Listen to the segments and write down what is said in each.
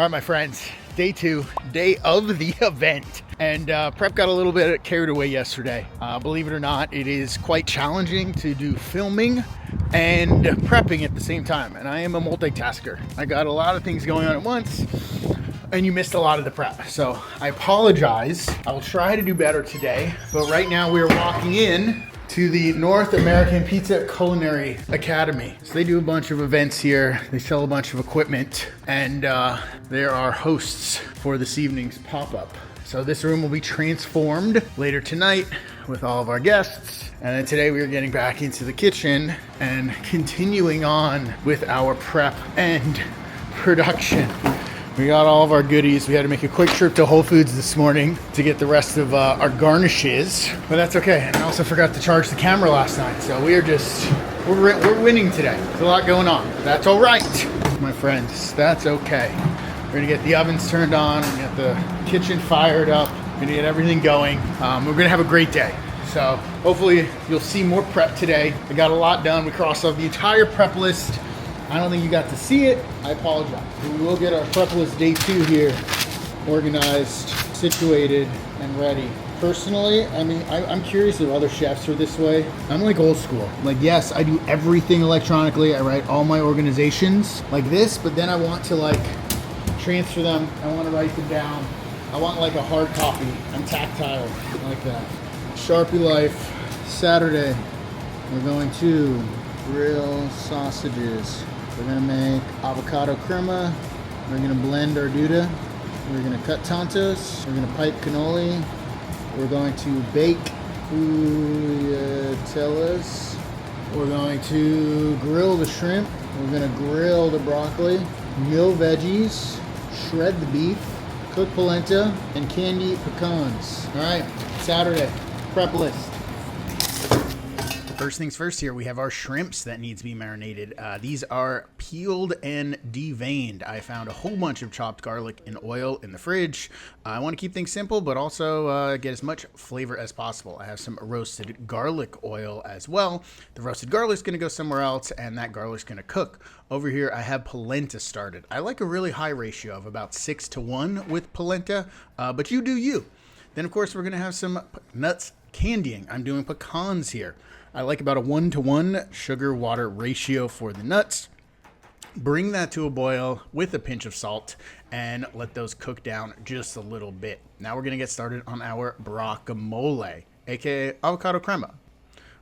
All right, my friends, day 2, day of the event. And prep got a little bit carried away yesterday. Believe it or not, it is quite challenging to do filming and prepping at the same time. And I am a multitasker. I got a lot of things going on at once, and you missed a lot of the prep. So I apologize. I will try to do better today. But right now we are walking in to the North American Pizza Culinary Academy. So they do a bunch of events here. They sell a bunch of equipment, and there are hosts for this evening's pop-up. So this room will be transformed later tonight with all of our guests. And then today we are getting back into the kitchen and continuing on with our prep and production. We got all of our goodies. We had to make a quick trip to Whole Foods this morning to get the rest of our garnishes, but that's okay. And I also forgot to charge the camera last night, so we're winning today. There's a lot going on. That's all right, my friends. That's okay. We're gonna get the ovens turned on, we're gonna get the kitchen fired up, we're gonna get everything going. We're gonna have a great day. So hopefully you'll see more prep today. I got a lot done. We crossed off the entire prep list. I don't think you got to see it. I apologize. We will get our prep list day 2 here organized, situated, and ready. Personally, I mean, I'm curious if other chefs are this way. I'm like old school. Like, yes, I do everything electronically. I write all my organizations like this, but then I want to like transfer them. I want to write them down. I want like a hard copy. I'm tactile like that. Sharpie Life, Saturday. We're going to grill sausages. We're gonna make avocado crema. We're gonna blend our Duda. We're gonna cut tantos. We're gonna pipe cannoli. We're going to bake pugliatellas. We're going to grill the shrimp. We're gonna grill the broccoli, mill veggies, shred the beef, cook polenta, and candy pecans. All right, Saturday, prep list. First things first here, we have our shrimps that need to be marinated. These are peeled and deveined. I found a whole bunch of chopped garlic and oil in the fridge. I want to keep things simple, but also get as much flavor as possible. I have some roasted garlic oil as well. The roasted garlic is going to go somewhere else, and that garlic is going to cook. Over here, I have polenta started. I like a really high ratio of about 6-to-1 with polenta, but you do you. Then, of course, we're going to have some nuts candying. I'm doing pecans here. I like about a 1-to-1 sugar-water ratio for the nuts. Bring that to a boil with a pinch of salt and let those cook down just a little bit. Now we're going to get started on our guacamole, aka avocado crema.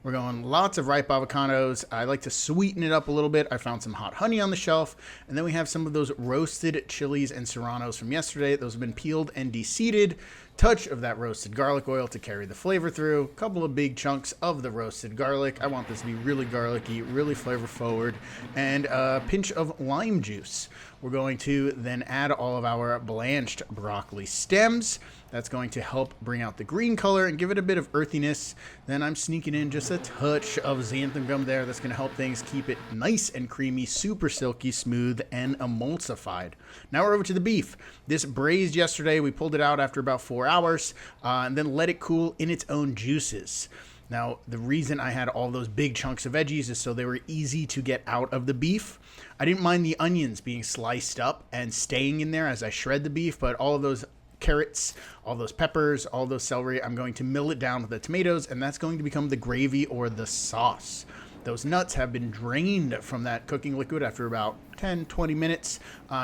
We're going lots of ripe avocados. I like to sweeten it up a little bit. I found some hot honey on the shelf. And then we have some of those roasted chilies and serranos from yesterday. Those have been peeled and de-seeded. Touch of that roasted garlic oil to carry the flavor through. A couple of big chunks of the roasted garlic. I want this to be really garlicky, really flavor forward. And a pinch of lime juice. We're going to then add all of our blanched broccoli stems. That's going to help bring out the green color and give it a bit of earthiness. Then I'm sneaking in just a touch of xanthan gum there. That's going to help things keep it nice and creamy, super silky smooth, and emulsified. Now we're over to the beef. This braised yesterday. We pulled it out after about 4 hours and then let it cool in its own juices. Now, the reason I had all those big chunks of veggies is so they were easy to get out of the beef. I didn't mind the onions being sliced up and staying in there as I shred the beef, but all of those carrots, all those peppers, all those celery, I'm going to mill it down with the tomatoes, and that's going to become the gravy or the sauce. Those nuts have been drained from that cooking liquid after about 10-20 minutes.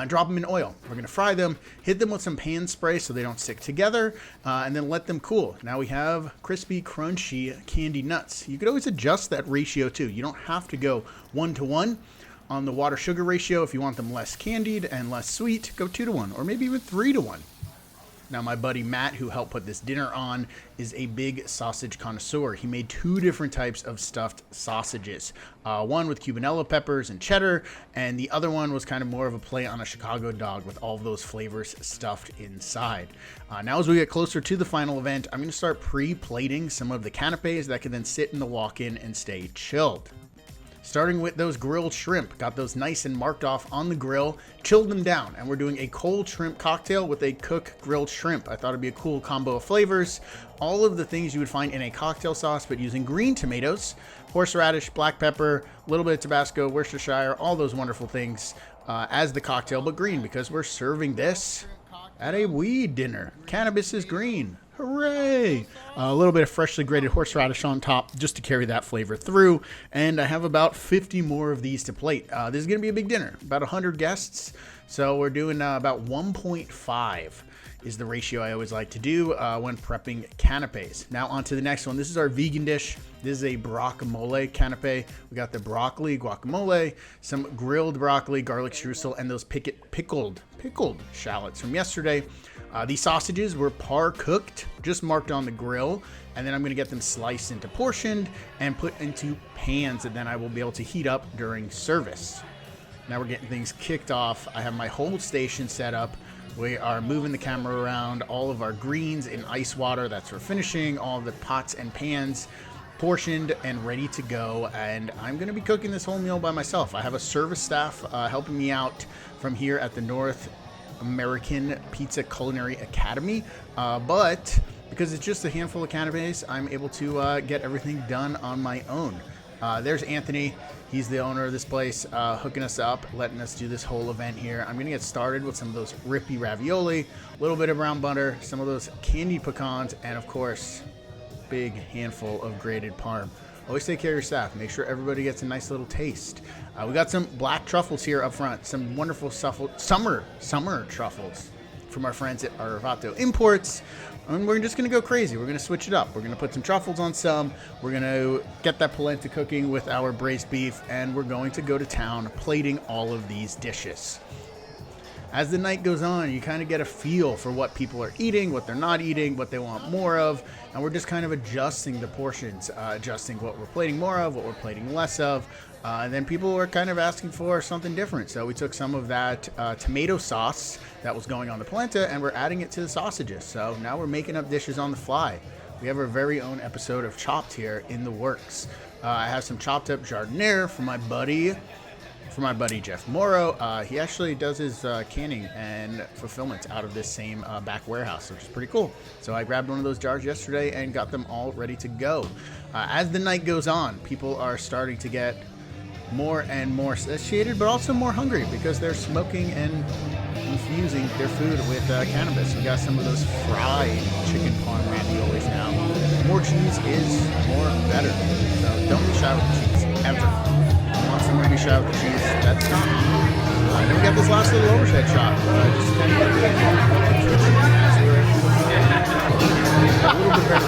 Drop them in oil. We're going to fry them, hit them with some pan spray so they don't stick together, and then let them cool. Now we have crispy, crunchy candy nuts. You could always adjust that ratio too. You don't have to go 1-to-1 on the water sugar ratio. If you want them less candied and less sweet, go 2-to-1 or maybe even 3-to-1. Now, my buddy Matt, who helped put this dinner on, is a big sausage connoisseur. He made 2 different types of stuffed sausages. One with cubanella peppers and cheddar, and the other one was kind of more of a play on a Chicago dog with all of those flavors stuffed inside. Now, as we get closer to the final event, I'm going to start pre-plating some of the canapes that can then sit in the walk-in and stay chilled. Starting with those grilled shrimp, got those nice and marked off on the grill, chilled them down, and we're doing a cold shrimp cocktail with a cooked grilled shrimp. I thought it'd be a cool combo of flavors. All of the things you would find in a cocktail sauce, but using green tomatoes, horseradish, black pepper, a little bit of Tabasco, Worcestershire, all those wonderful things. as the cocktail, but green because we're serving this at a weed dinner. Cannabis is green. Hooray! A little bit of freshly grated horseradish on top just to carry that flavor through. And I have about 50 more of these to plate. This is going to be a big dinner, about 100 guests. So we're doing about 1.5 is the ratio I always like to do when prepping canapes. Now on to the next one. This is our vegan dish. This is a guacamole canape. We got the broccoli guacamole, some grilled broccoli, garlic streusel, and those pickled shallots from yesterday. These sausages were par cooked, just marked on the grill, and then I'm going to get them sliced into portioned and put into pans that then I will be able to heat up during service. Now we're getting things kicked off. I have my whole station set up. We are moving the camera around, all of our greens in ice water, that's for finishing, all of the pots and pans portioned and ready to go. And I'm going to be cooking this whole meal by myself. I have a service staff helping me out from here at the North American Pizza Culinary Academy, but because it's just a handful of canapes, I'm able to get everything done on my own. There's Anthony. He's the owner of this place, hooking us up, letting us do this whole event here. I'm going to get started with some of those rippy ravioli, a little bit of brown butter, some of those candied pecans, and of course, big handful of grated parm. Always take care of your staff. Make sure everybody gets a nice little taste. We got some black truffles here up front, some wonderful summer truffles from our friends at Aravato Imports. And we're just going to go crazy. We're going to switch it up. We're going to put some truffles on some. We're going to get that polenta cooking with our braised beef. And we're going to go to town plating all of these dishes. As the night goes on, you kind of get a feel for what people are eating, what they're not eating, what they want more of. And we're just kind of adjusting the portions, adjusting what we're plating more of, what we're plating less of. And then people were kind of asking for something different. So we took some of that tomato sauce that was going on the polenta and we're adding it to the sausages. So now we're making up dishes on the fly. We have our very own episode of Chopped here in the works. I have some chopped up jardiniere for my buddy Jeff Morrow. He actually does his canning and fulfillment out of this same back warehouse, which is pretty cool. So I grabbed one of those jars yesterday and got them all ready to go. As the night goes on, people are starting to get more and more satiated, but also more hungry because they're smoking and infusing their food with cannabis. We got some of those fried chicken parm raviolis now. More cheese is more better. So don't be shy with the cheese, ever. Want someone to be shy with the cheese, that's not. Then we got this last little overhead shot. Just kind of get the kitchen as we're a little bit better